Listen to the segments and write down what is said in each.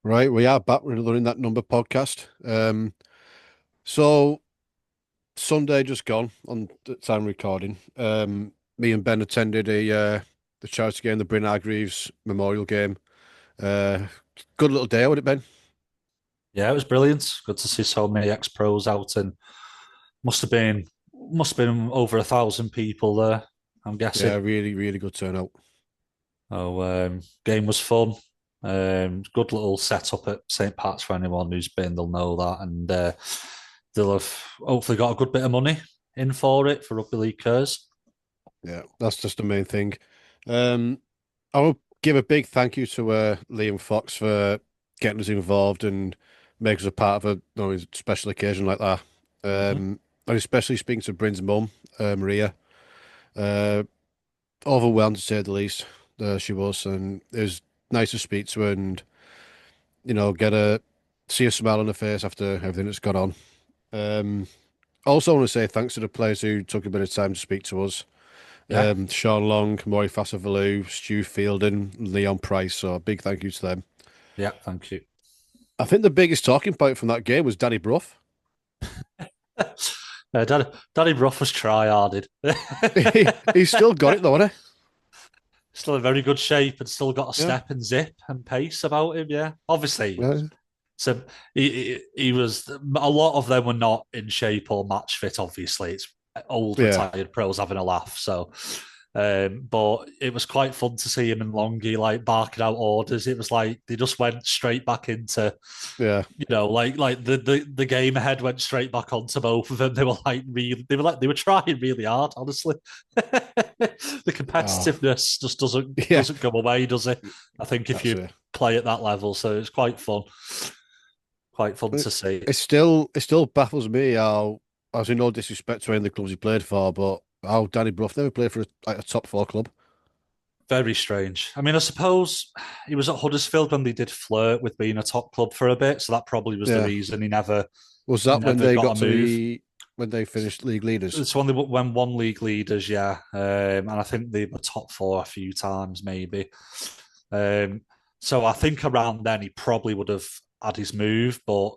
Right, we are back. We're running that number podcast. So Sunday just gone on the time recording. Me and Ben attended the charity game, the Bryn Hargreaves Memorial Game. Uh, Good little day, would it, Ben? Yeah, it was brilliant. Good to see so many ex-pros out, and must have been must have been over 1,000 people there. I'm Yeah, guessing. really, really good turnout. Oh, game was fun. Good little setup at St. Pat's for anyone who's been. They'll know that, and they'll have hopefully got a good bit of money in for it for rugby league cares. Yeah, that's just the main thing. Um, I will give a big thank you to Liam Fox for getting us involved and making us a part of a special occasion like that. Hmm. And especially speaking to Bryn's mum, Maria. Uh, Overwhelmed to say the least. She was, and it was nice to speak to her and get a see a smile on her face after everything that's gone on. Um, Also want to say thanks to the players who took a bit of time to speak to us. Yeah, Sean Long, Maury Fassavalu, Stu Fielding, Leon Price. So a big thank you to them. yeah, thank you. I think the biggest talking point from that game was Danny Brough. Danny Brough was try-harded. He's still got it though, hasn't Still in very good shape and still got a he? Yeah, step and zip and pace about him. Yeah, obviously. yeah, So he was a lot of them were not in shape or match fit. Obviously, it's old yeah. retired pros having a laugh. So, but it was quite fun to see him and Longy like barking out orders. It was like they just went straight back into Yeah. like the game ahead went straight back onto both of them. They were like they were trying really hard. Honestly, the Oh, competitiveness just yeah. doesn't go away, does it? I think if That's you it. play at that level, so it's quite fun It to see. it still baffles me how, as in no disrespect to any of the clubs he played for, but how Danny Brough never played for a top four club. Very strange. I mean, I suppose he was at Huddersfield when they did flirt with being a top club for a bit, so that probably was the Yeah. reason Was he that when never they got got a to move. when they finished league leaders? It's when they when one league leaders, yeah, and I think they were top four a few times, maybe. Um, so I think around then he probably would have had his move, but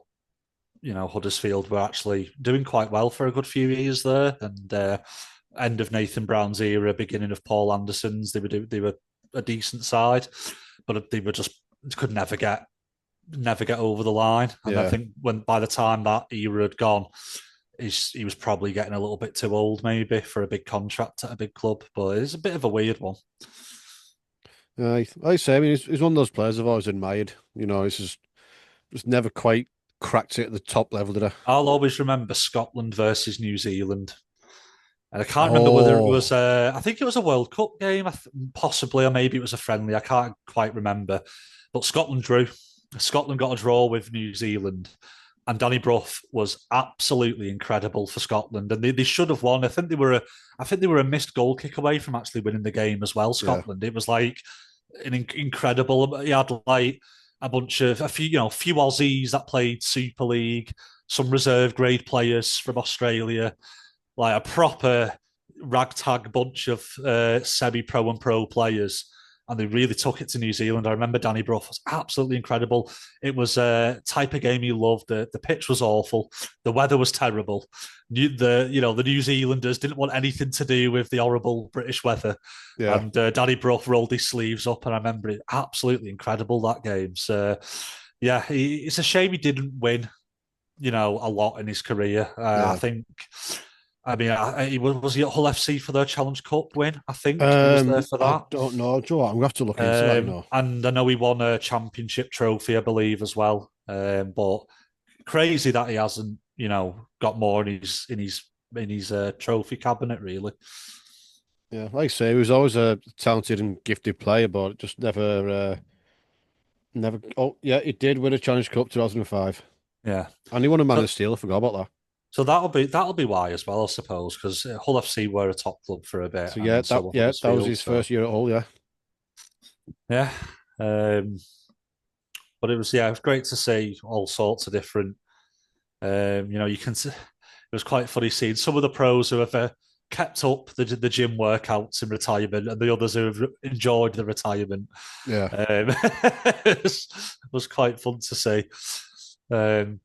Huddersfield were actually doing quite well for a good few years there, and end of Nathan Brown's era, beginning of Paul Anderson's, they were a decent side, but they were just could never get over the line. And I Yeah. think when by the time that era had gone, he was probably getting a little bit too old, maybe for a big contract at a big club. But it's a bit of a weird one. I say, I mean, he's one of those players I've always admired. He's just never quite cracked it at the top level, did I? I'll always remember Scotland versus New Zealand. And I can't remember whether it was Oh, I think it was a World Cup game, possibly, or maybe it was a friendly. I can't quite remember. But Scotland drew. Scotland got a draw with New Zealand. And Danny Brough was absolutely incredible for Scotland. And they should have won. I think they were a missed goal kick away from actually winning the game as well, yeah, Scotland. It was like an incredible. He had like a few, few Aussies that played Super League, some reserve grade players from Australia, like a proper ragtag bunch of semi-pro and pro players, and they really took it to New Zealand. I remember Danny Brough was absolutely incredible. It was a type of game he loved. The pitch was awful. The weather was terrible. The New Zealanders didn't want anything to do with the horrible British weather, yeah, and Danny Brough rolled his sleeves up, and I remember it absolutely incredible that game. So yeah, it's a shame he didn't win a lot in his career. I yeah. think. I mean, was he at Hull FC for their Challenge Cup win? I think he was there for I that. don't know. Do you know what? I'm gonna have to look into that. And I know he won a championship trophy, I believe, as well. But crazy that he hasn't, got more in his trophy cabinet, really. Yeah, like I say, he was always a talented and gifted player, but just never. Oh, yeah, he did win a Challenge Cup 2005, Yeah. and he won a Man of So Steel. I forgot about that. so that'll be why as well, I suppose, because Hull FC were a top club for a bit, So and so were that was Huddersfield. his So first year at Hull. Yeah, yeah. Um, but it was great to see all sorts of different. You can. It was quite funny seeing some of the pros who have kept up the gym workouts in retirement, and the others who have enjoyed the retirement. yeah, Um, was quite fun to see. Um,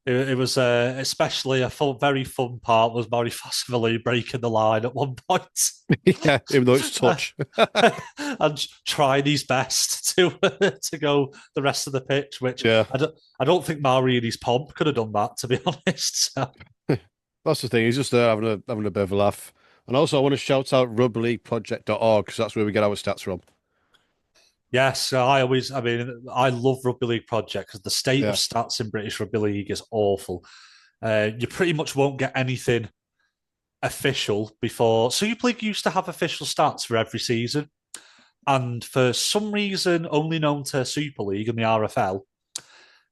it was especially a fun, very fun part was Mari Fasivalu breaking the line at one point. Yeah, even though it's touch. And trying his best to to go the rest of the pitch, which Yeah, I don't think Maori in his pomp could have done that, to be honest. So, that's the thing. He's just there having a bit of a laugh. And also, I want to shout out rugbyleagueproject.org because that's where we get our stats from. yes, I mean, I love Rugby League Project because the state of Yeah, stats in British Rugby League is awful. You pretty much won't get anything official before. Super League used to have official stats for every season, and for some reason, only known to Super League and the RFL,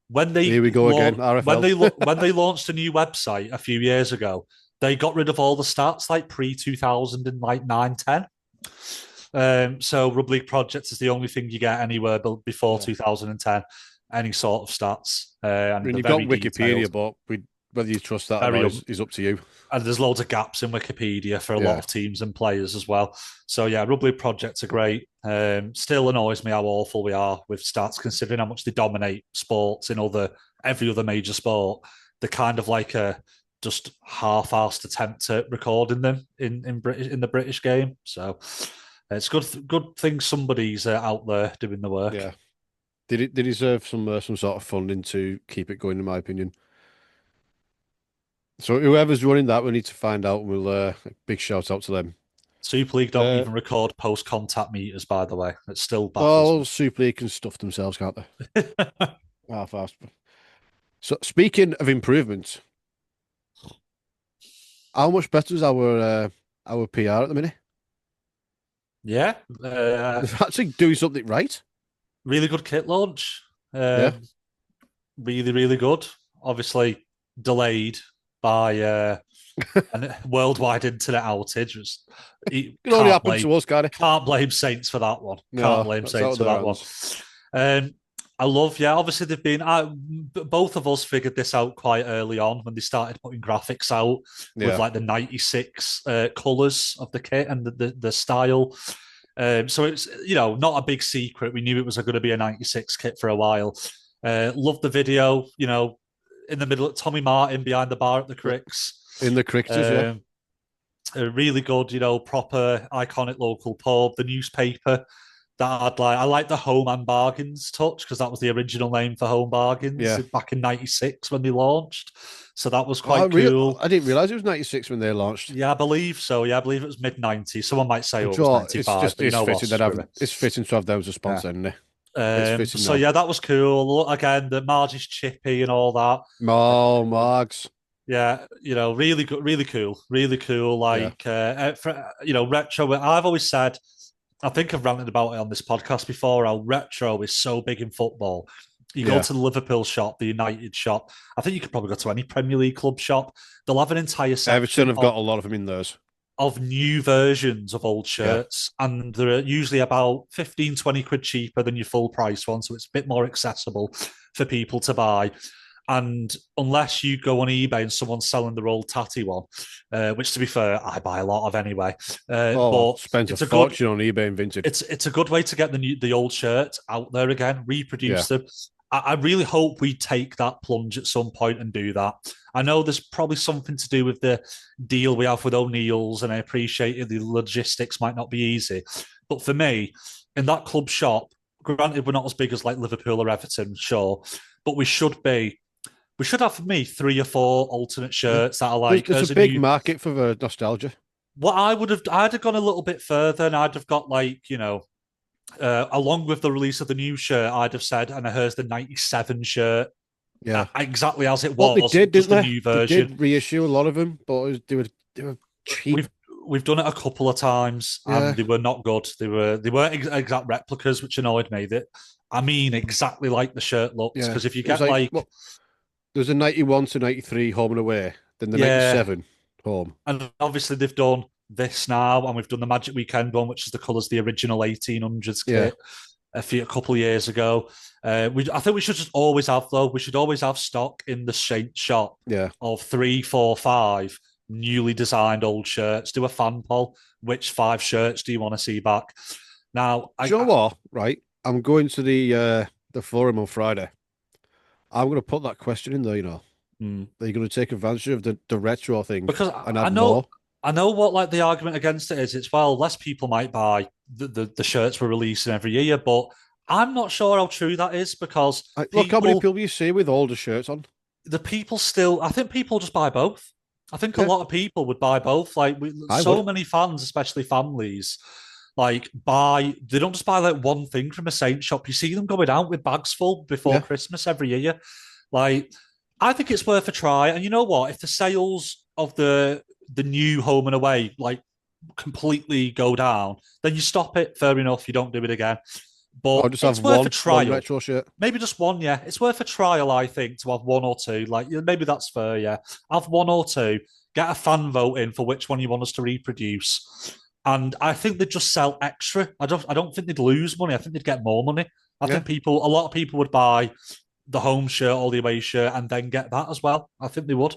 when here they we go again. RFL. when they launched a new website a few years ago, they got rid of all the stats like pre 2000 and like 9 10. So Rugby League Projects is the only thing you get anywhere before Yeah. 2010, any sort of stats, I and mean, they're you've got very detailed, Wikipedia, but whether you trust that or very not is up to you. and there's loads of gaps in Wikipedia for a lot Yeah. of teams and players as well. So yeah, Rugby League Projects are great. Still annoys me how awful we are with stats, considering how much they dominate sports in every other major sport. They're kind of like a just half-assed attempt at recording them in the British game. So it's good thing somebody's out there doing the work. Yeah. They deserve some sort of funding to keep it going, in my opinion. So whoever's running that, we need to find out. We'll big shout out to them. Super League don't Uh, even record post-contact meters, by the way. It still baffles well, me. Super League can stuff themselves, can't they? Half-assed. So speaking of improvements, how much better is our PR at the minute? Yeah, They're actually doing something right. really good kit launch. Yeah. Really, really good. Obviously delayed by a worldwide internet outage. It only happened to us, can't it? Can't blame Saints for that one. Can't No, blame that's out Saints of for their that one. hands. Um, I love, yeah. Obviously, they've been. Both of us figured this out quite early on when they started putting graphics out with Yeah. like the '96 colours of the kit and the style. So it's not a big secret. We knew it was going to be a '96 kit for a while. Loved the video. In the middle, Tommy Martin behind the bar at the Cricks. In the cricketers, yeah. Um, a really good, proper iconic local pub. The newspaper that I like the Home and Bargains touch because that was the original name for Home Bargains Yeah. back in '96 when they launched. So that was quite cool. I didn't realize it was 96 when they launched. Yeah, I believe so. Yeah, I believe it was mid '90s. Someone might say, oh, it was Sure, '95, but you it's know what? fitting Screw it. it's fitting to have them as a Yeah. sponsor, isn't it? It's fitting So now. yeah, that was cool. Again, the Marge is chippy and all that. Oh, Margs. Yeah, really good, really cool, really cool. Yeah, Like, retro. I've always said, I think I've ranted about it on this podcast before. How retro is so big in football. You go yeah. to the Liverpool shop, the United shop. I think you could probably go to any Premier League club shop. They'll have an entire Everton section have got a lot of them in theirs. of new versions of old Yeah, shirts, and they're usually about 15, 20 quid cheaper than your full price one, so it's a bit more accessible for people to buy. And unless you go on eBay and someone's selling their old tatty one, which to be fair, I buy a lot of anyway. oh, But spent a it's a good fortune on eBay and vintage. it's a good way to get the old shirt out there again, Yeah, reproduce them. I really hope we take that plunge at some point and do that. I know there's probably something to do with the deal we have with O'Neill's, and I appreciate the logistics might not be easy. But for me, in that club shop, granted we're not as big as like Liverpool or Everton, sure, but we should have for me 3 or 4 alternate yeah. shirts that are like There's a as a big new. market for the nostalgia. What I'd have gone a little bit further, and I'd have got like along with the release of the new shirt, I'd have said, and here's the '97 shirt Yeah. exactly as it Well, they was, did, didn't just a they? new They version. did reissue a lot of them, but they were cheap. We've done it a couple of times, Yeah, and they were not good. They weren't exact replicas, which annoyed me. That I mean, exactly like the shirt looks. yeah. Because if you It was get like like, what there was a 91 to 93 home and away, then the yeah, 97 home. and obviously they've done this now, and we've done the Magic Weekend one, which is the colours the original 1800s Yeah, kit a couple of years ago. I think we should just always have though. We should always have stock in the shop yeah. of 3, 4, 5 newly designed old shirts. Do a fan poll. Which 5 shirts do you want to see back? Now, Do you know what? Right, I'm going to the the forum on Friday, I'm going to put that question in there. Mm. Are you going to take advantage of the retro thing Because and I add know more? I know what like the argument against it is. It's well, less people might buy the shirts we're releasing every year, but I'm not sure how true that is because Look, how many people people you see with older shirts on? the people still I think people just buy both. I think a Yeah, lot of people would buy both. Like I so would. many fans, especially families, like buy they don't just buy like one thing from a Saint shop. You see them going out with bags full before Yeah, Christmas every year. Like I think it's worth a try. And you know what? If the sales of the new home and away like completely go down, then you stop it. Fair enough. You don't do it again. I'll But just have it's worth a one trial. retro shirt. Maybe just one, yeah. It's worth a trial, I think, to have one or two. Like maybe that's fair, yeah. Have one or two, get a fan vote in for which one you want us to reproduce. And I think they'd just sell extra. I don't think they'd lose money. I think they'd get more money. I Yeah, think a lot of people would buy the home shirt or the away shirt and then get that as well. I think they would.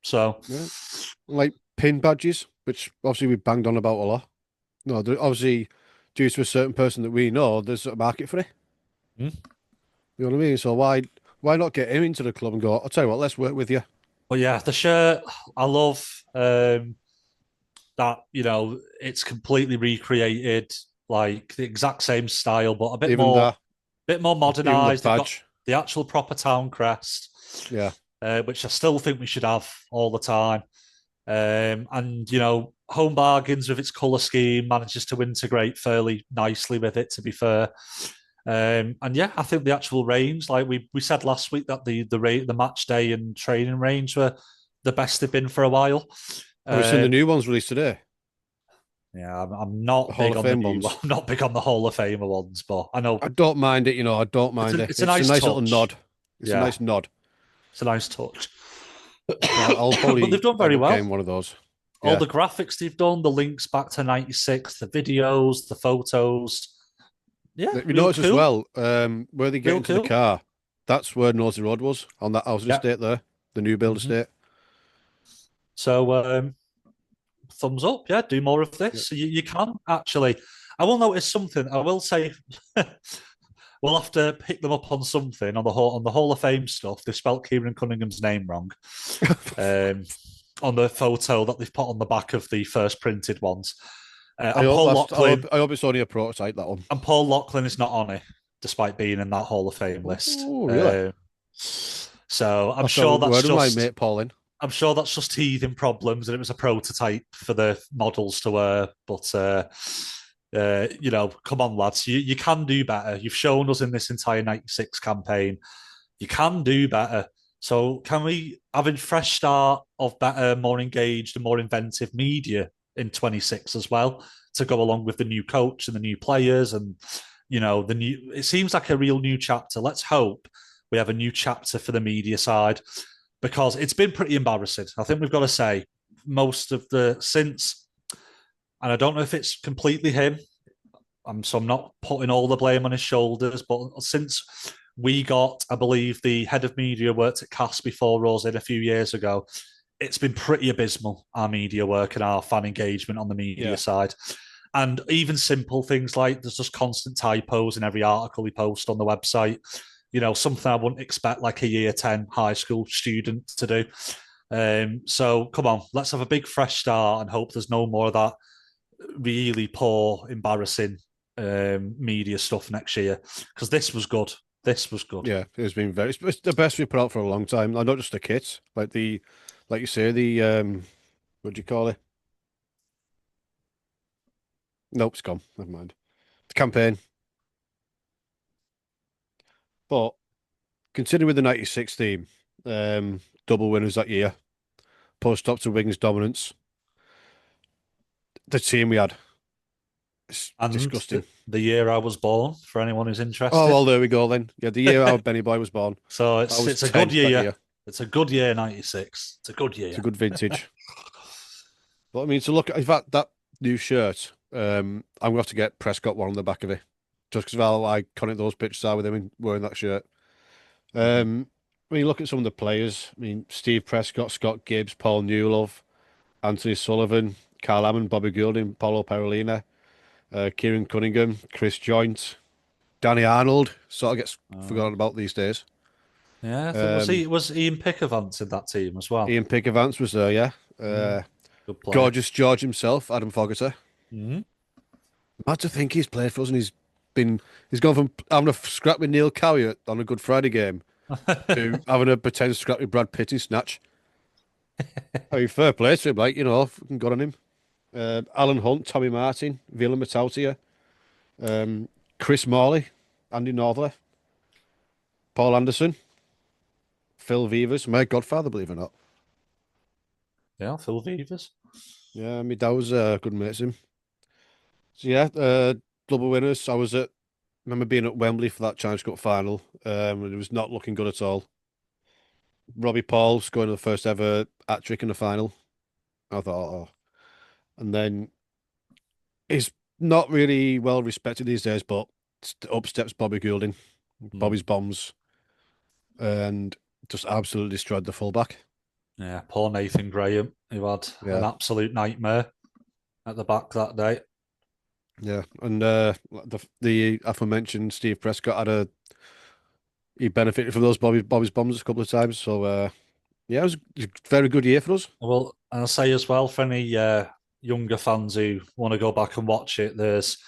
So, yeah. Like pin badges, which obviously we banged on about a lot. No, obviously, due to a certain person that we know, there's a market for it. mm. You know what I mean? So why not get him into the club and go, I'll tell you what, let's work with you. But yeah, the shirt, I love that, it's completely recreated, like the exact same style, but a Even that, bit more even the modernized. They've got badge. the actual proper town crest, Yeah. which I still think we should have all the time. And Home Bargains with its color scheme manages to integrate fairly nicely with it. To be fair, and yeah, I think the actual range, like we said last week, that the match day and training range were the best they've been for a while. Have you seen the Um, new ones released today? yeah, I'm The not Hall big of on the Fame new one. ones. I'm not big on the Hall of Famer ones, but I know I don't mind it, I don't mind it. it's a It's a nice nice little nod. touch. It's a Yeah, nice nod. it's a nice touch. So I'll But they've probably done end very up getting well. one of those. All Yeah. the graphics they've done, the links back to '96, the videos, the photos. Yeah, We real noticed as cool. well, where they get Real into the cool. car, that's where Nosey Road was, on that housing Yeah. estate there, the new build hmm estate. So thumbs up. Yeah, do more of Yeah. this. You can actually. I will notice something. I will say we'll have to pick them up on something on the Hall of Fame stuff. They spelt Kieran Cunningham's name wrong um, on the photo that they've put on the back of the first printed ones. I And hope Paul that's Lachlan I hope it's only a prototype, that one. and Paul Lachlan is not on it, despite being in that Hall of Fame list. Oh, really? So I'll have to have a word with my mate Paul in. I'm sure that's just teething problems, and it was a prototype for the models to wear. But come on, lads, you can do better. You've shown us in this entire '96 campaign you can do better. So can we have a fresh start of better, more engaged, and more inventive media in 26 as well to go along with the new coach and the new players and the new? It seems like a real new chapter. Let's hope we have a new chapter for the media side because it's been pretty embarrassing. I think we've got to say most of the since, and I don't know if it's completely him. I'm not putting all the blame on his shoulders, but since we got, I believe, the head of media worked at Cass before us in a few years ago, it's been pretty abysmal, our media work and our fan engagement on the media Yeah. side. And even simple things like there's just constant typos in every article he posts on the website. Something I wouldn't expect like a year 10 high school student to do. So come on, let's have a big fresh start and hope there's no more of that really poor, embarrassing media stuff next year because this was good. This was good. Yeah, it's been it's the best we put out for a long time. Not just the kits, like you say, what do you call it? Nope, it's gone. Never mind. The campaign. But considering with the 96 team, double winners that year, post up to Wings dominance, the team we had, it's And disgusting. the year I was born, for anyone who's Oh, interested. well, there we go then. Yeah, the year our Benny boy was born. So I it's was it's a good 10 that year. year. It's a good year, '96. It's a good It's a year. good vintage. But I mean, to look at, in fact, that new shirt, I'm going to have to get Prescott one on the back of it. Just because of how iconic those pictures are with him wearing that shirt. Mhm. When you look at some of the players, I mean, Steve Prescott, Scott Gibbs, Paul Newlove, Anthony Sullivan, Carl Hammond, Bobby Goulding, Paulo Perolina, Kieran Cunningham, Chris Joynt, Danny Arnold sort of gets Uh, forgotten about these days. yeah, I think Um, was Ian Pickavant in that team as well. Ian Pickavants was there, yeah. Mm, good player. Gorgeous George himself, Adam Fogarty. Mm. Mad to think he's played for us and been he's gone from having a scrap with Neil Cowie on a Good Friday game to having a pretend scrap with Brad Pitt in Snatch. I mean, fair play to him, like, fucking good on him. Alan Hunt, Tommy Martin, Vila Matautia, Chris Morley, Andy Northler, Paul Anderson, Phil Vivers, my godfather, believe it or not. Yeah, Phil Vivers. Yeah, my dad was good mates with him. So yeah, double winners. Remember being at Wembley for that Challenge Cup final, and it was not looking good at all. Robbie Paul scoring the first ever hat trick in the final. I thought, oh. And then he's not really well respected these days, but up steps Bobby Goulding, Mm. Bobby's bombs, and just absolutely destroyed the fullback. Yeah, poor Nathan Graham, who had an Yeah, absolute nightmare at the back that day. yeah, and the aforementioned Steve Prescott he benefited from those Bobby's bombs a couple of times. So yeah, it was a very good year for us. Well, I'll say as well for any younger fans who want to go back and watch it, there's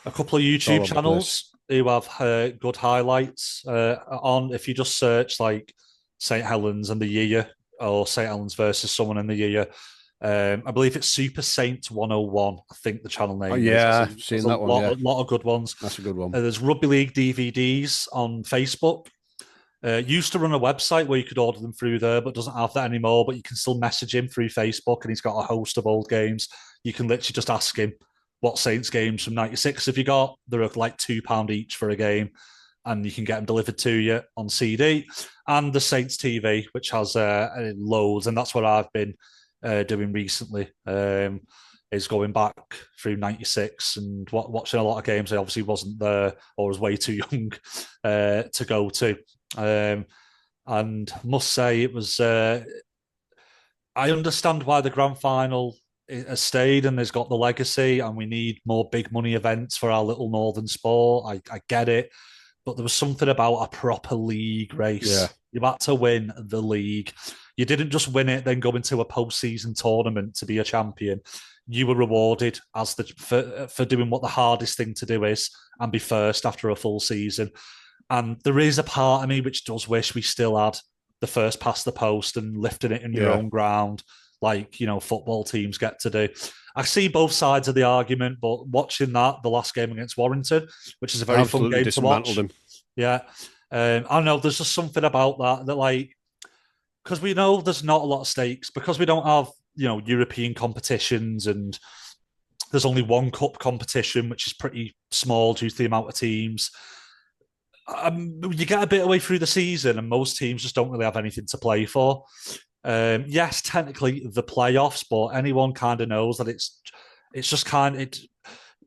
a couple of It's all YouTube over the place. channels who have good highlights on. If you just search like St. Helens and the year or St. Helens versus someone in the year, I believe it's Super Saint 101. I think the channel Oh name is. yeah, I've There's seen a that one. Yeah, lot of good ones. that's a good one. There's Rugby League DVDs on Facebook. Used to run a website where you could order them through there, but doesn't have that anymore. But you can still message him through Facebook, and he's got a host of old games. You can literally just ask him what Saints games from '96 have you got. They're like £2 each for a game, and you can get them delivered to you on CD. And the Saints TV, which has loads, and that's what I've been doing recently. Is going back through '96 and watching a lot of games. I obviously wasn't there or was way too young to go to. Um, and must say it was. I understand why the grand final has stayed and has got the legacy, and we need more big money events for our little northern sport. I get it, but there was something about a proper league Yeah, race. You had to win the league. You didn't just win it, then go into a postseason tournament to be a champion. You were rewarded as for doing what the hardest thing to do is and be first after a full season. And there is a part of me which does wish we still had the first past the post and lifting it in your yeah, own ground, like, football teams get to do. I see both sides of the argument, but watching the last game against Warrington, which is a very fun absolutely game to dismantled watch. him. Yeah. I don't know. There's just something about that like, because we know there's not a lot of stakes, because we don't have, European competitions, and there's only one cup competition, which is pretty small due to the amount of teams. You get a bit away through the season, and most teams just don't really have anything to play for. Yes, technically the playoffs, but anyone kind of knows that it's just kind of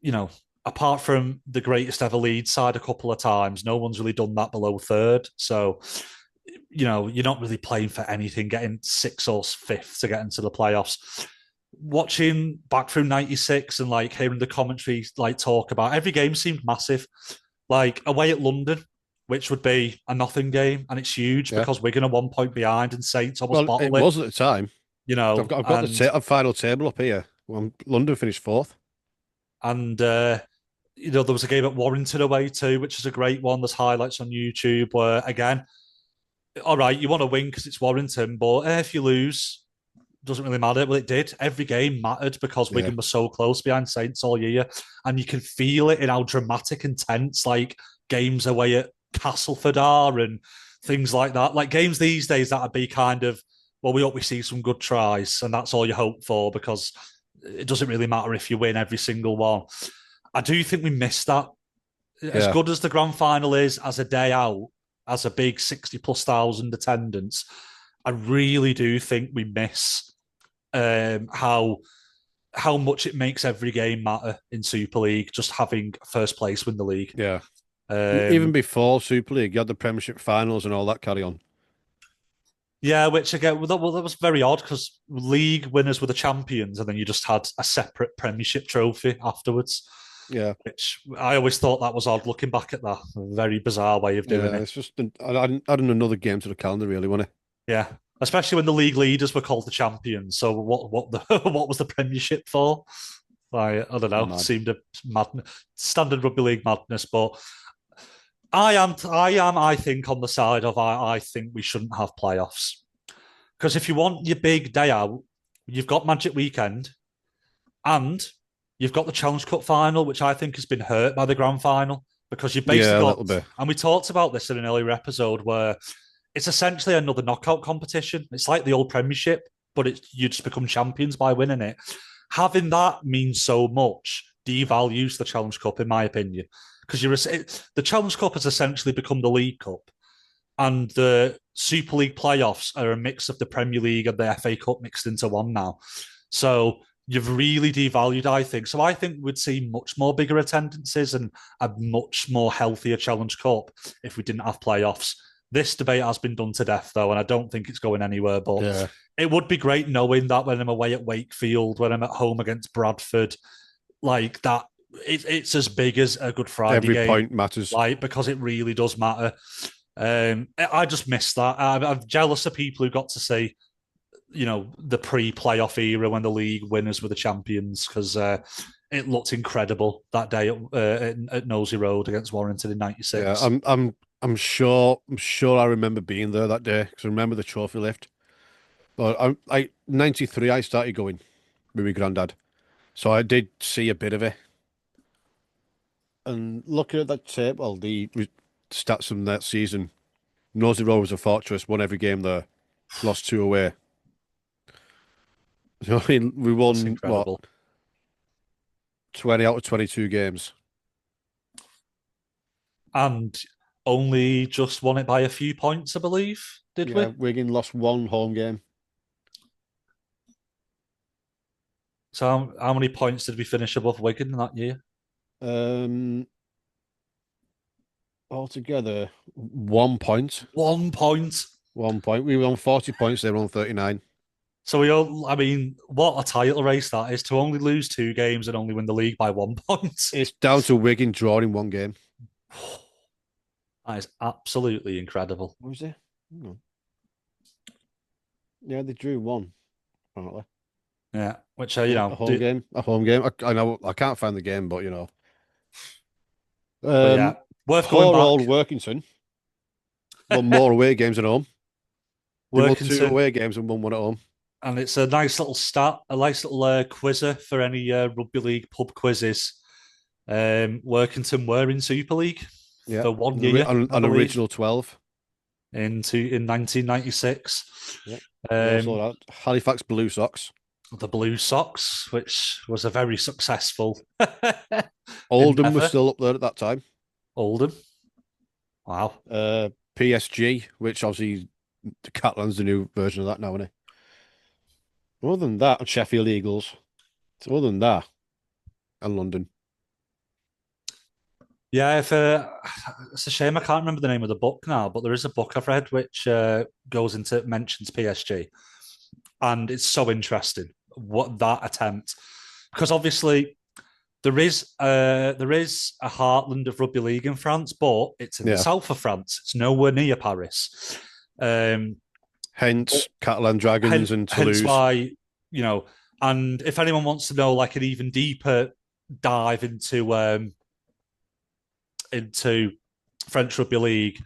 you know. Apart from the greatest ever lead side a couple of times, no one's really done that below third. So, you're not really playing for anything, getting sixth or fifth to get into the playoffs. Watching back through '96 and like hearing the commentary like talk about every game seemed massive. Like away at London, which would be a nothing game, and it's huge Yeah. because Wigan are 1 point behind and Saints almost Well, it bottle it, was at the time. I've got the and final table up here. Well, London finished fourth. and there was a game at Warrington away too, which is a great one. There's highlights on YouTube where again, all right, you want to win because it's Warrington, but if you lose, doesn't really matter. Well, it did. Every game mattered because Yeah, Wigan was so close behind Saints all year, and you can feel it in how dramatic and tense like games away at Castleford are and things like that. Like games these days that'd be kind of, well, we hope we see some good tries, and that's all you hope for because it doesn't really matter if you win every single one. I do think we missed that. As yeah, good as the grand final is as a day out, as a big 60 plus thousand attendance, I really do think we miss how much it makes every game matter in Super League, just having first place win the league. yeah. Even Um, before Super League, you had the Premiership finals and all that carry on. yeah, which again, that was very odd because league winners were the champions, and then you just had a separate Premiership trophy afterwards. Yeah, which I always thought that was odd looking back at that. A very bizarre way of doing yeah. it. It's just adding another game to the calendar, really, wasn't it? Yeah. Especially when the league leaders were called the champions. So what the what was the Premiership for? I don't know. Mad. Seemed a mad standard rugby league madness, but I think on the side of I think we shouldn't have playoffs. Because if you want your big day out, you've got Magic Weekend and you've got the Challenge Cup final, which I think has been hurt by the grand final because you've basically Yeah, a got, little bit. and we talked about this in an earlier episode where it's essentially another knockout competition. It's like the old Premiership, but you just become champions by winning it. Having that means so much devalues the Challenge Cup, in my opinion, because the Challenge Cup has essentially become the League Cup, and the Super League playoffs are a mix of the Premier League and the FA Cup mixed into one now. So you've really devalued, I think. So I think we'd see much more bigger attendances and a much more healthier Challenge Cup if we didn't have playoffs. This debate has been done to death, though, and I don't think it's going anywhere. But Yeah, it would be great knowing that when I'm away at Wakefield, when I'm at home against Bradford, like that, it's as big as a Good Friday every game, point matters. like because it really does matter. I just miss that. I'm jealous of people who got to see, the pre-playoff era when the league winners were the champions because it looked incredible that day at Nosey Road against Warrington in Yeah, '96. I'm sure I remember being there that day because I remember the trophy lift. But I 93 I started going with my granddad, so I did see a bit of it. And looking at that tape, well, the stats from that season, Nosey Road was a fortress, won every game there, lost two away. You know what I mean? We That's won what, incredible. 20 out of 22 games. And only just won it by a few points, I believe, did Yeah, we? Wigan lost one home game. So how many points did we finish above Wigan that year? Um, altogether, 1 point. 1 point. 1 point. We were on 40 points, they were on 39. So I mean, what a title race that is to only lose two games and only win the league by 1 point. It's down to Wigan drawing one game. That is absolutely incredible. What was it? Hang on. Yeah, they drew one, apparently. Yeah, which Yeah, a home game. A home game. I know I can't find the game, but but yeah, worth going Poor back. old Workington won more away games at home. They won two Workington, away games and won one at home. and it's a nice little stat, a nice little quizzer for any rugby league pub quizzes. Workington were in Super League Yeah, for 1 year, I an believe, original 12. in 1996. Yeah, they also Um, had Halifax Blue Sox. the Blue Sox, which was a very successful Oldham was endeavour. still up there at that time. Oldham, wow. PSG, which obviously the Catalan's the new version of that now, isn't it? Other than that, and Sheffield Eagles. So other than that, and London. Yeah, if it's a shame I can't remember the name of the book now, but there is a book I've read which goes into mentions PSG, and it's so interesting what that attempt, because obviously there is a heartland of rugby league in France, but it's in the Yeah. south of France. It's nowhere near Paris. Um, Hence Catalan Dragons and hence Toulouse. why you know. And if anyone wants to know like an even deeper dive into French rugby league,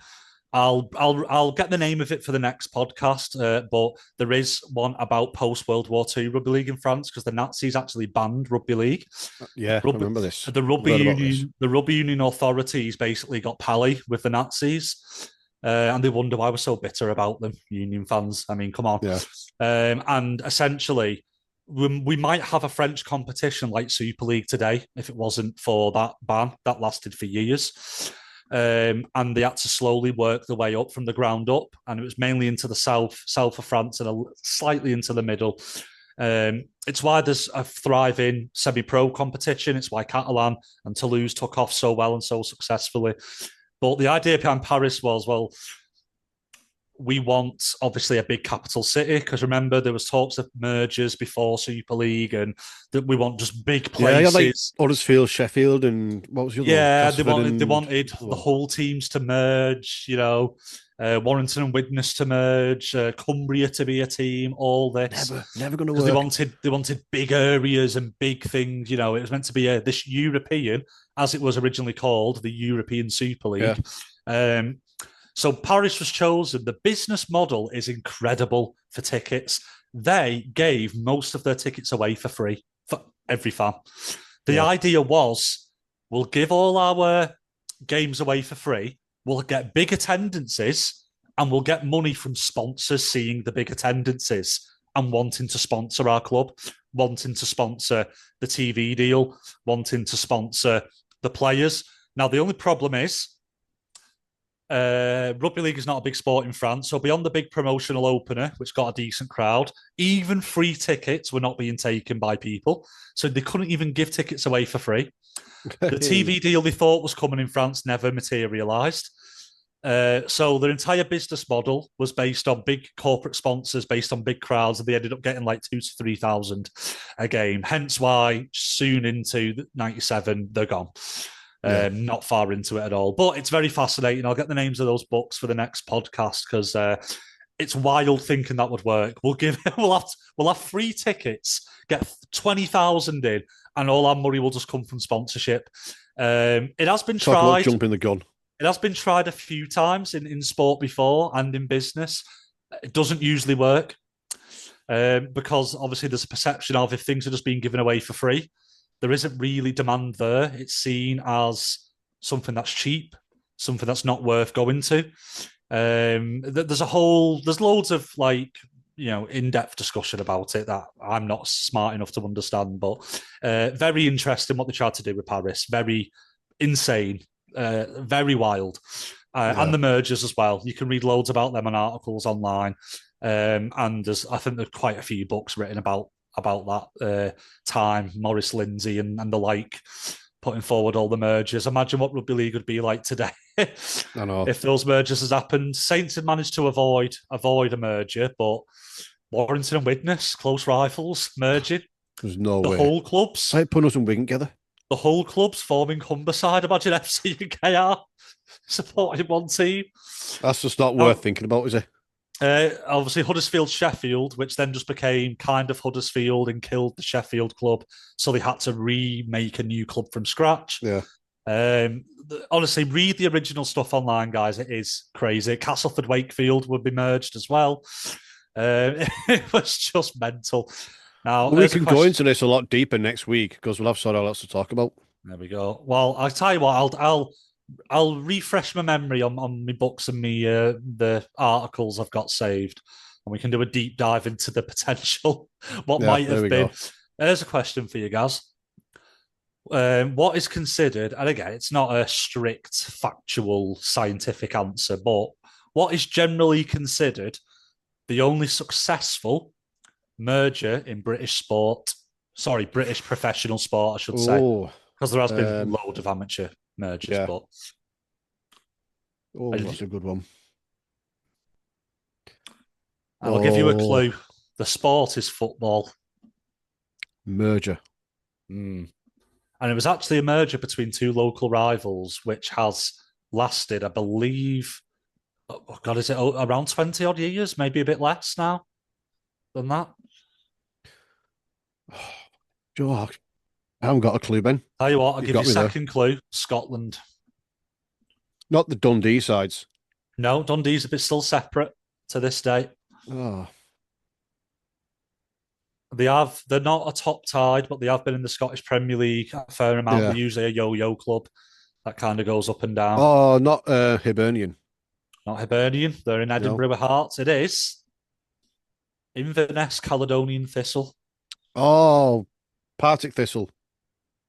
I'll get the name of it for the next podcast. But there is one about post World War II rugby league in France because the Nazis actually banned rugby league. Yeah, I Rugby, remember this. the I've rugby heard about this. union, the rugby union authorities basically got pally with the Nazis, and they wonder why we're so bitter about them, Union fans. I mean, come on. Yeah. And essentially, we might have a French competition like Super League today if it wasn't for that ban that lasted for years. And they had to slowly work the way up from the ground up, and it was mainly into the south of France and slightly into the middle. It's why there's a thriving semi-pro competition. It's why Catalan and Toulouse took off so well and so successfully. But the idea behind Paris was, well, we want obviously a big capital city because remember there was talks of mergers before Super League and that we want just big Yeah, you had like places. Huddersfield, Sheffield, and what was the other one? Yeah, they Gosford wanted they and wanted other the one. whole teams to merge. Warrington and Widnes to merge, Cumbria to be a team. All this Never going to because they work. wanted they wanted big areas and big things. You know, it was meant to be this European, as it was originally called, the European Super Yeah, League. Um, so Paris was chosen. The business model is incredible for tickets. They gave most of their tickets away for free for every fan. The yeah. idea was we'll give all our games away for free, we'll get big attendances, and we'll get money from sponsors seeing the big attendances and wanting to sponsor our club, wanting to sponsor the TV deal, wanting to sponsor the players. Now, the only problem is rugby league is not a big sport in France, so beyond the big promotional opener, which got a decent crowd, even free tickets were not being taken by people. So they couldn't even give tickets away for free. The TV deal they thought was coming in France never materialised. So their entire business model was based on big corporate sponsors, based on big crowds, and they ended up getting like 2 to 3,000 a game. Hence why soon into '97 they're gone. Yeah. Not far into it at all, but it's very fascinating. I'll get the names of those books for the next podcast because it's wild thinking that would work. We'll have free tickets, get 20,000 in, and all our money will just come from sponsorship. It has been Talk about tried. jumping the gun. It has been tried a few times in sport before and in business. It doesn't usually work because obviously there's a perception of if things are just being given away for free, there isn't really demand there. It's seen as something that's cheap, something that's not worth going to. There's loads of like in-depth discussion about it that I'm not smart enough to understand, but very interesting what they tried to do with Paris. Very insane, very wild. And Yeah. the mergers as well. You can read loads about them on articles online. And I think there's quite a few books written about that time, Maurice Lindsay and the like, putting forward all the mergers. Imagine what rugby league would be like today I know. if those mergers has happened. Saints had managed to avoid a merger, but Warrington and Widnes, close rivals, merging. There's no The way. whole It's clubs, like putting us and Wigan together. the whole clubs forming Humberside. Imagine FC and KR supporting one team. That's just not worth Now, thinking about, is it? obviously Huddersfield Sheffield, which then just became kind of Huddersfield and killed the Sheffield club. So they had to remake a new club from scratch. Yeah. Honestly, read the original stuff online, guys. It is crazy. Castleford Wakefield would be merged as well. It was just mental. Now, Well, we there's a can go question. into this a lot deeper next week because we'll have sort of lots to talk about. There we go. Well, I'll tell you what. I'll refresh my memory on my books and me the articles I've got saved, and we can do a deep dive into the potential what Yeah, might there have we been. go. There's a question for you guys. What is considered, and again, it's not a strict factual scientific answer, but what is generally considered the only successful merger in British sport? Sorry, British professional sport, I should say, Oh, because there has been a um, load of amateur mergers, yeah. but Oh, that's a good one. I'll give you a Oh, clue. The sport is football. merger. Mm. And it was actually a merger between two local rivals, which has lasted, I believe, oh God, is it around 20 odd years? Maybe a bit less now than that. Joe, I haven't got a clue, Ben. Tell you what, I'll You've give you got a me there. second clue. Scotland. Not the Dundee sides. No, Dundee's a bit still separate to this day. Oh, They're not a top tied, but they have been in the Scottish Premier League a fair amount. They're yeah. usually a yo-yo club that kind of goes up and down. Oh, not Hibernian. Not Hibernian. They're in No. Edinburgh Hearts. It is Inverness Caledonian Thistle Oh, Partick Thistle.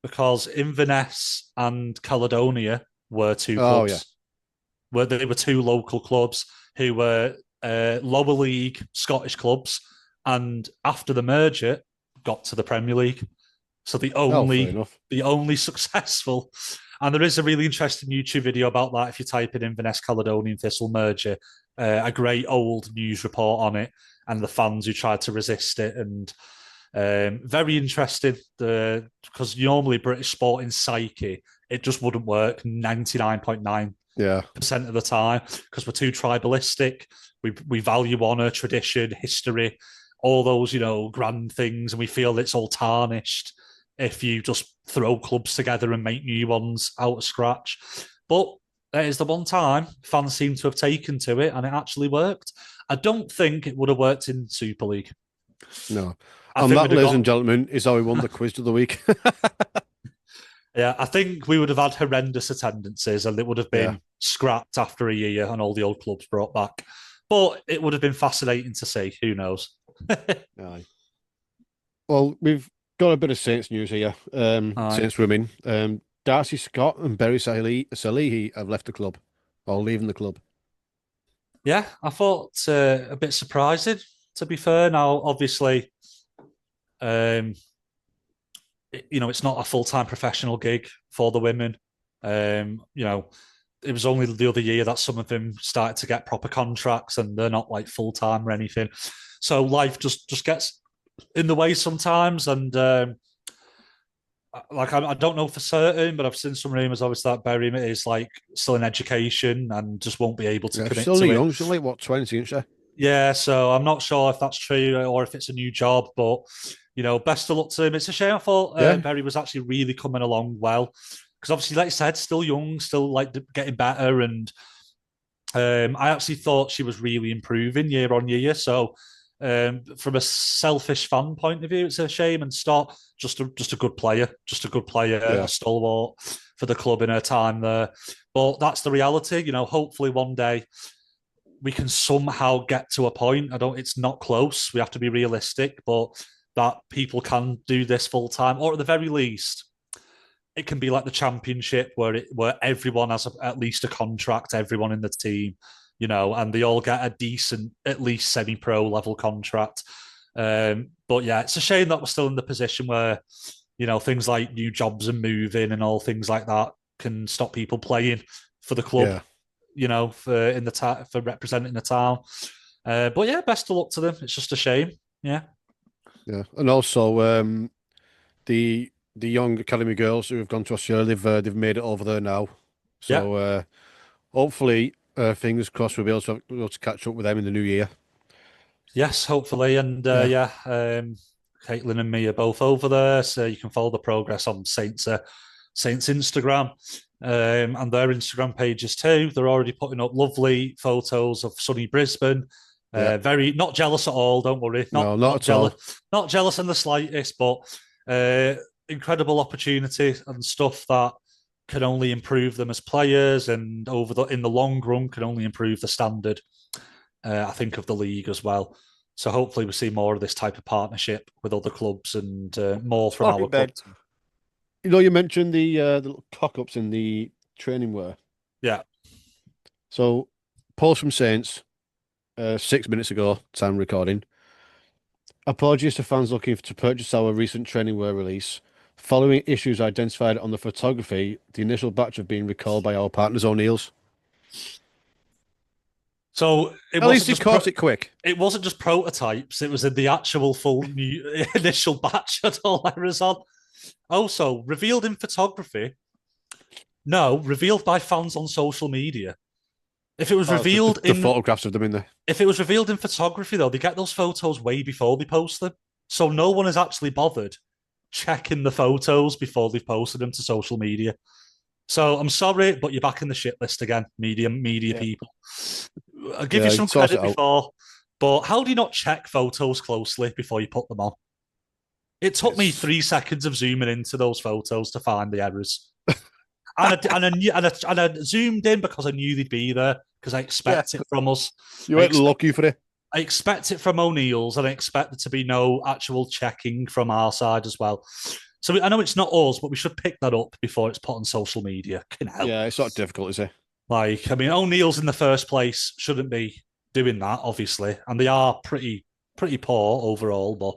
because Inverness and Caledonia were two Oh, yeah. clubs. Where they were two local clubs who were lower league Scottish clubs, and after the merger, got to the Premier League. So Oh, fair enough. the only successful. And there is a really interesting YouTube video about that. If you type in Inverness Caledonian Thistle merger, a great old news report on it and the fans who tried to resist it. And very interesting because normally British sporting psyche, it just wouldn't work 99.9% Yeah, of the time because we're too tribalistic. We value honour, tradition, history, all those, grand things, and we feel it's all tarnished if you just throw clubs together and make new ones out of scratch. But it is the one time fans seem to have taken to it and it actually worked. I don't think it would have worked in Super League. no. I And think that, we'd have ladies and got, gentlemen, is how we won the quiz of the week. yeah, I think we would have had horrendous attendances and it would have Yeah. been scrapped after a year and all the old clubs brought back. But it would have been fascinating to see. Who knows? Aye. Well, we've got a bit of Saints news here. Aye. Saints women. Darcy Scott and Berry Salihi have left the club, or leaving the club. Yeah, I thought a bit surprising, to be fair. Now, obviously, um, it's not a full time professional gig for the women. It was only the other year that some of them started to get proper contracts, and they're not like full time or anything. So life just gets in the way sometimes, and I don't know for certain, but I've seen some rumors obviously that Berry is like still in education and just won't be able to Yeah, she's commit only to it. young. She's like, what, 20, isn't she? Yeah, so I'm not sure if that's true or if it's a new job, but best of luck to him. It's a shame. I thought Yeah, Berry was actually really coming along well because obviously, like I said, still young, still like getting better, and I actually thought she was really improving year on year. So, from a selfish fan point of view, it's a shame. And Stott, just a good player, a yeah, stalwart for the club in her time there. But that's the reality. Hopefully one day we can somehow get to a point. I don't. It's not close. We have to be realistic, but that people can do this full time, or at the very least, it can be like the championship where everyone has at least a contract, everyone in the team, and they all get a decent, at least semi-pro level contract. But yeah, it's a shame that we're still in the position where things like new jobs and moving and all things like that can stop people playing for the club. yeah, For representing the town. But yeah, best of luck to them. It's just a shame. Yeah, yeah. And also, the young academy girls who have gone to Australia, they've made it over there now. yeah. So hopefully, fingers crossed, we'll be able to catch up with them in the new year. Yes, hopefully. And Yeah, yeah, Caitlin and me are both over there, so you can follow the progress on Saints Instagram and their Instagram pages too. They're already putting up lovely photos of sunny Brisbane. yeah. Very not jealous at all. Don't worry, No, not not at all. jealous, not jealous in the slightest. But uh, incredible opportunity and stuff that can only improve them as players, and in the long run can only improve the standard. I think of the league as well. So hopefully we see more of this type of partnership with other clubs and more from Sorry, our club Ben. too. You mentioned the little cock-ups in the training wear. Yeah. So, post from Saints, 6 minutes ago, time recording. Apologies to fans looking to purchase our recent training wear release. Following issues identified on the photography, the initial batch have been recalled by our partners O'Neill's. So At least he caught it quick. it wasn't just prototypes. It was in the actual full new initial batch at all errors on. Also revealed in photography. No, revealed by fans on social media. If it was Oh, the, the, revealed the in photographs of them in there. if it was revealed in photography though, they get those photos way before they post them. So no one has actually bothered checking the photos before they've posted them to social media. So I'm sorry, but you're back in the shit list again, media Yeah. people. I'll give you Yeah, some sort it credit out. before, but how do you not check photos closely before you put them on? It took me It's 3 seconds of zooming into those photos to find the errors. And I zoomed in because I knew they'd be there because I yeah. expect it from us. You I ain't expect lucky for it. I expect it from O'Neill's, and I expect there to be no actual checking from our side as well. So I know it's not us, but we should pick that up before it's put on social media. Can help. Yeah, it's not difficult, is it? Like, I mean, O'Neill's in the first place shouldn't be doing that, obviously, and they are pretty poor overall. But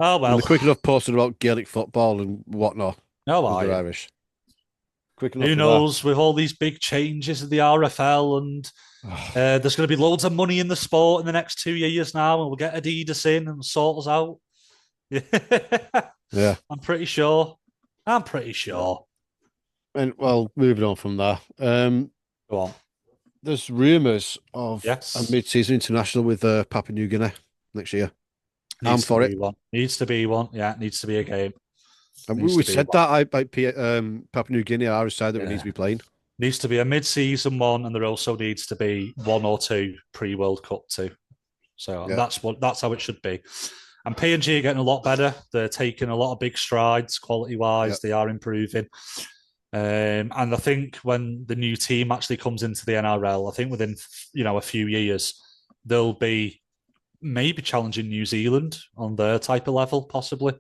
Oh And they're well. quick enough posting about Gaelic football and whatnot Oh, because are they're you? Irish. Quick enough Who for that. knows? With all these big changes in the RFL, and there's going to be loads of money in the sport in the next 2 years now, and we'll get Adidas in and sort us out. Yeah, Yeah. I'm pretty sure. I'm pretty sure. And well, moving on from that, Go on. there's rumours of a Yes, mid-season international with Papua New Guinea next year. I'm needs to for be it. one. Needs to be one. Yeah, needs to be a game. And we, Needs we to be said one. that Papua New Guinea are a side that we need to Yeah. be playing. Needs to be a mid-season one, and there also needs to be one or two pre-World Cup too. So Yeah, that's how it should be. And PNG are getting a lot better. They're taking a lot of big strides quality yeah, wise. They are improving. And I think when the new team actually comes into the NRL, I think within a few years they'll be maybe challenging New Zealand on their type of level, possibly.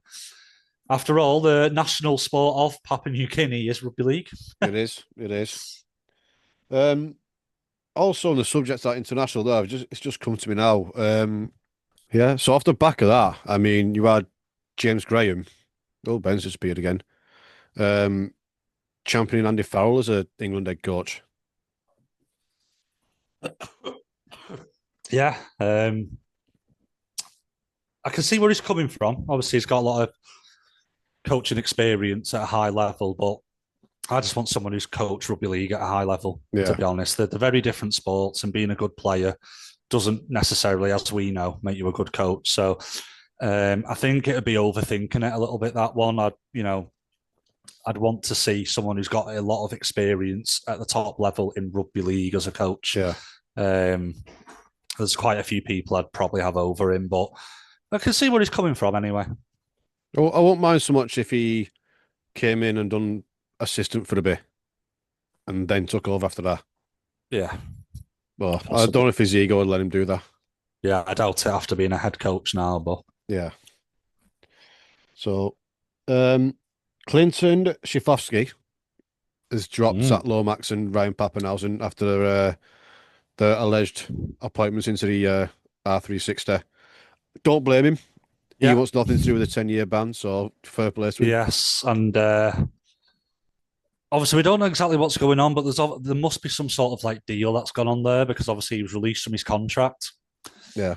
After all, the national sport of Papua New Guinea is rugby league. it is. It is. Um, Also on the subject of that international, though, it's just come to me now. Yeah. So off the back of that, I mean, you had James Graham. Oh, Ben's disappeared again. Um, Championing Andy Farrell as a England head coach. Yeah, I can see where he's coming from. Obviously, he's got a lot of coaching experience at a high level, but I just want someone who's coached rugby league at a high level, to Yeah, be honest. They're very different sports, and being a good player doesn't necessarily, as we know, make you a good coach. So I think it'd be overthinking it a little bit, that one. I'd want to see someone who's got a lot of experience at the top level in rugby league as a coach. yeah. Um, there's quite a few people I'd probably have over him, but I can see where he's coming from anyway. I won't mind so much if he came in and done assistant for a bit and then took over after that. Yeah, But I don't possibly. know if his ego would let him do that. Yeah, I doubt it after being a head coach now, but Yeah. So, um, Clinton Schifofsky has dropped Zach mm. Lomax and Ryan Pappenhausen after the alleged appointments into the R360. Don't blame him. He Yeah, wants nothing to do with a 10-year ban, so fair play to him. yes, and obviously we don't know exactly what's going on, but there must be some sort of like deal that's gone on there because obviously he was released from his contract. Yeah,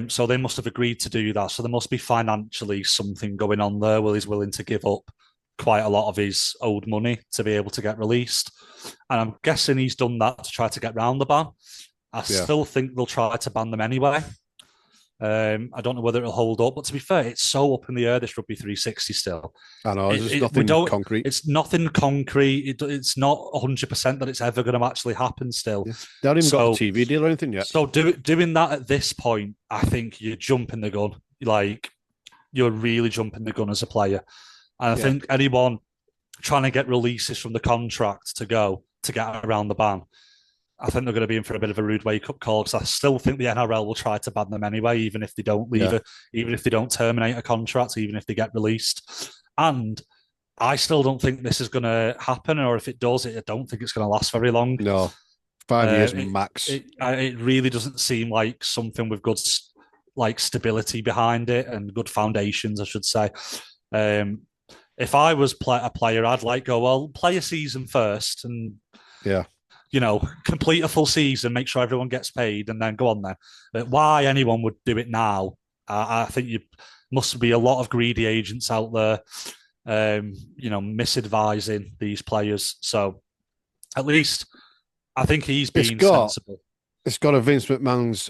So they must have agreed to do that. So there must be financially something going on there where he's willing to give up quite a lot of his owed money to be able to get released. And I'm guessing he's done that to try to get round the ban. I yeah. still think they'll try to ban them anyway. I don't know whether it'll hold up, but to be fair, it's so up in the air, this rugby 360 still. I know, there's We nothing don't. concrete. It's nothing concrete. It's not 100% that it's ever going to actually happen still. Yeah. They haven't even got a So TV deal or anything yet. doing that at this point, I think you're jumping the gun. Like you're really jumping the gun as a player. And I Yeah. think anyone trying to get releases from the contract to go to get around the ban, I think they're going to be in for a bit of a rude wake up call because I still think the NRL will try to ban them anyway, even if they don't leave Yeah. it, even if they don't terminate a contract, even if they get released. And I still don't think this is going to happen, or if it does, I don't think it's going to last very long. No. 5 years It, max. it really doesn't seem like something with good like stability behind it and good foundations, I should say. Um, if I was a player, I'd like go well, play a season first and Yeah. complete a full season, make sure everyone gets paid, and then go on then. But why anyone would do it now? I think you must be a lot of greedy agents out there, misadvising these players. So at least I think he's It's been got sensible. it's got a Vince McMahon's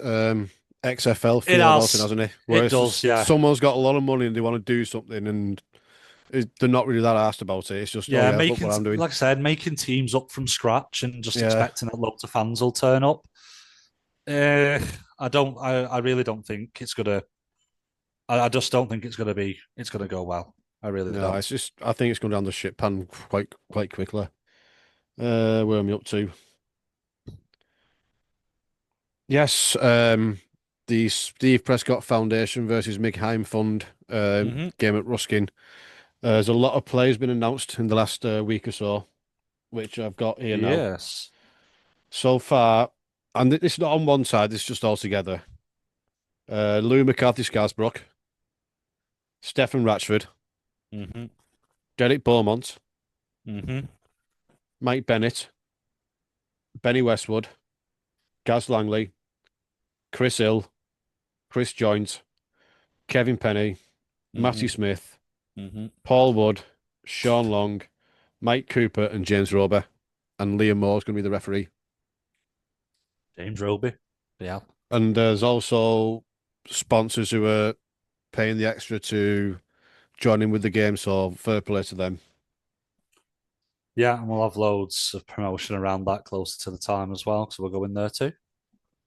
XFL It feel about it, has, hasn't it? Where it it's does, just yeah, someone's got a lot of money and they want to do something and they're not really that asked about it. It's just, oh yeah. yeah, look Making, what I'm doing. like I said, making teams up from scratch and just Yeah. expecting that loads of fans will turn up. Uh, I don't. I really don't think it's gonna. I just don't think it's gonna be. It's gonna go well. I really No, don't. it's just I think it's going down the shit pan quite quickly. Where am I up to? Yes, the Steve Prescott Foundation versus Mig Heim Fund Hmm. game at Ruskin. There's a lot of players been announced in the last week or so, which I've got here now. Yes. So far, and it's not on one side, it's just all together. Lou McCarthy Scarsbrook, Stefan Ratchford, Hmm. Derek Beaumont, Hmm. Mike Bennett, Benny Westwood, Gaz Langley, Chris Hill, Chris Joynt, Kevin Penny, Matty Hmm. Smith, Hmm. Paul Wood, Sean Long, Mike Cooper, and James Rober. And Liam Moore's going to be the referee. James Roby. Yeah. And there's also sponsors who are paying the extra to join in with the game, so fair play to them. Yeah, and we'll have loads of promotion around that closer to the time as well, so we'll go in there too.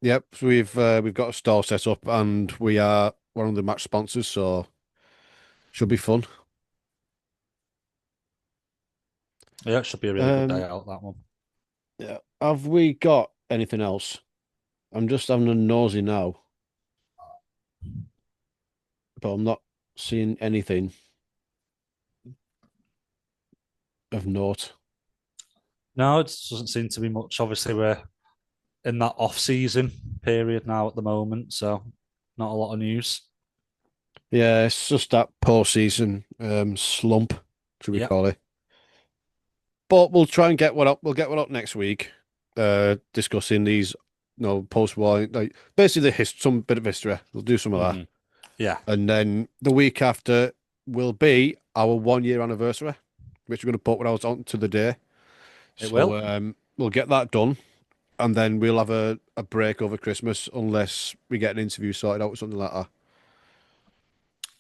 Yep, so we've got a store set up, and we are one of the match sponsors, so should be fun. Yeah, it should be a really good day Um, out, that one. yeah. Have we got anything else? I'm just having a nosy now, but I'm not seeing anything of note. No, it doesn't seem to be much. Obviously, we're in that off-season period now at the moment, so not a lot of news. Yeah, it's just that postseason slump, should we Yeah. call it? But we'll try and get one up. We'll get one up next week, discussing these, post-war, like basically some bit of history. We'll do some of that, Hmm. Yeah, and then the week after will be our 1 year anniversary, which we're going to put out onto the day. it So will. we'll get that done, and then we'll have a break over Christmas unless we get an interview sorted out or something like that.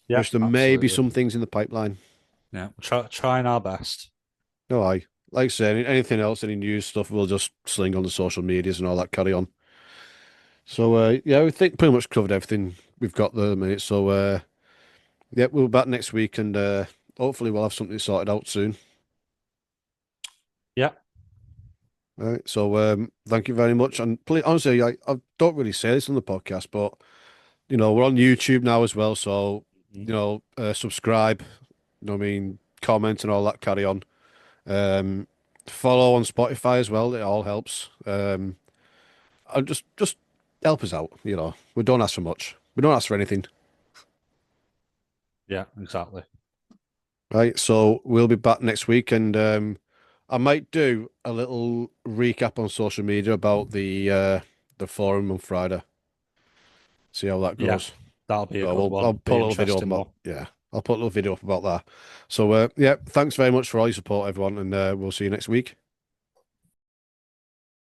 Yeah, Which there may be absolutely. some things in the pipeline. Yeah, trying our best. No, I like I say anything else, any news stuff, we'll just sling on the social medias and all that carry on. So yeah, we think pretty much covered everything we've got there, mate. So yeah, we'll be back next week and hopefully we'll have something sorted out soon. Yeah, All right. So thank you very much. And please, honestly, I don't really say this on the podcast, but we're on YouTube now as well. So mhm. subscribe. I mean, comment and all that carry on. Um, follow on Spotify as well. It all helps. And just help us out. We don't ask for much. We don't ask for anything. Yeah, exactly. Right. So we'll be back next week, and I might do a little recap on social media about the forum on Friday. See how that Yeah, goes. that'll be a So good I'll one. put Be a little video up interesting about one. yeah. I'll put a little video up about that. So yeah, thanks very much for all your support, everyone, and we'll see you next week.